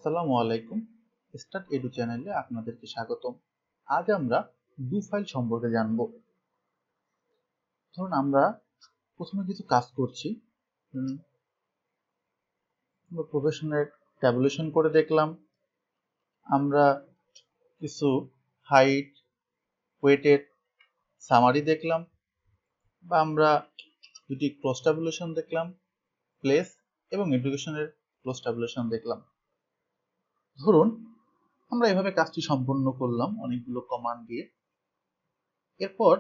আসসালামু আলাইকুম। Start edu চ্যানেলে আপনাদেরকে স্বাগতম। আজ আমরা ডু ফাইল সম্পর্কে জানব। ধরুন আমরা প্রথমে কিছু কাজ করছি, প্রফেশনের ট্যাবুলেশন করে দেখলাম, আমরা কিছু হাইট ওয়েটের সামারি দেখলাম, বা আমরা দুটি ক্রস ট্যাবুলেশন দেখলাম, প্লেস এবং এডুকেশনের ক্রস ট্যাবুলেশন দেখলাম। ধরুন আমরা এভাবে কাজটি সম্পন্ন করলাম অনেকগুলো কমান্ড দিয়ে। এরপর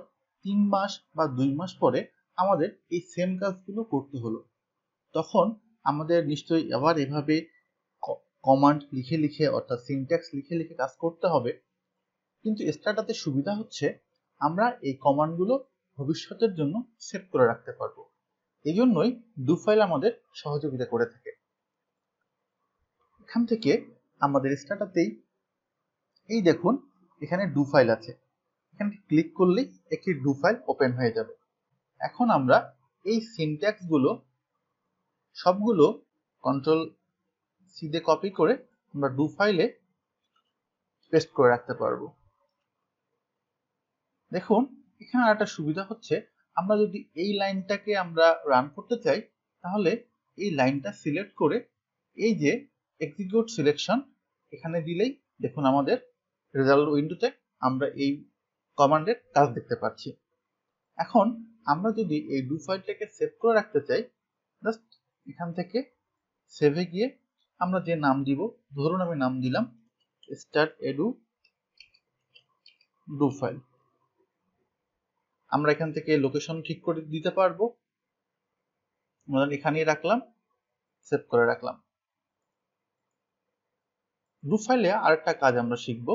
3 মাস বা 2 মাস পরে আমাদের এই সেম কাজগুলো করতে হলো, তখন আমাদের নিশ্চয়ই আবার এভাবে কমান্ড লিখে লিখে অর্থাৎ সিনট্যাক্স লিখে লিখে কাজ করতে হবে। কিন্তু স্টার্টাতে সুবিধা হচ্ছে আমরা এই কমান্ডগুলো ভবিষ্যতের জন্য সেভ করে রাখতে পারবো। এই জন্যই ডু ফাইল আমাদের সহযোগিতা করে থাকে। এখান থেকে আমাদের স্টার্টাতেই এই দেখুন এখানে ডু ফাইল আছে, এখানে ক্লিক করলেই একটি ডু ফাইল ওপেন হয়ে যাবে। এখন আমরা এই সিনট্যাক্স গুলো সবগুলো কন্ট্রোল সি দিয়ে কপি করে আমরা ডু ফাইলে পেস্ট করে রাখতে পারবো। দেখুন এখানে একটা সুবিধা হচ্ছে, আমরা যদি এই লাইনটাকে আমরা রান করতে চাই তাহলে এই লাইনটা সিলেক্ট করে এই যে এক্সিকিউট সিলেকশন এখানে দিলেই দেখুন আমাদের রেজাল্ট উইন্ডোতে আমরা এই কমান্ডের কাজ দেখতে পাচ্ছি। এখন আমরা যদি এই ডু ফাইলটাকে সেভ করে রাখতে চাই, জাস্ট এখান থেকে সেভে গিয়ে আমরা যে নাম দিব, ধরুন আমি নাম দিলাম স্টার্ট এডু ডু ফাইল। আমরা এখান থেকে লোকেশন ঠিক করে দিতে পারবো, আমরা এখানেই রাখলাম, সেভ করে রাখলাম। ডু ফাইলে আরেকটা কাজ আমরা শিখব।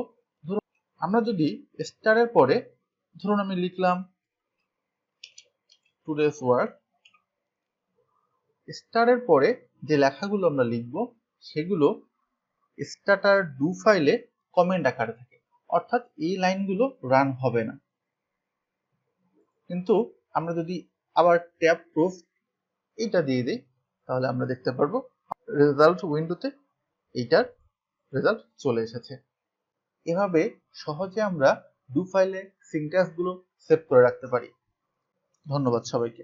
ধরুন আমরা যদি স্টারের পরে ধরুন আমি লিখলাম টুডেস ওয়ার্ক, স্টারের পরে যে লেখাগুলো আমরা লিখব সেগুলো স্টার্টার ডু ফাইলে কমেন্ট আকারে থাকে, অর্থাৎ এই লাইনগুলো রান হবে না। কিন্তু আমরা যদি আবার ট্যাব প্রুফ এইটা দিয়ে দিই তাহলে আমরা দেখতে পারবো রেজাল্ট উইন্ডোতে এইটার রেজাল্ট চলে এসেছে। এভাবে সহজে আমরা ডু ফাইলে সিনট্যাক্স গুলো সেভ করে রাখতে পারি। ধন্যবাদ সবাইকে।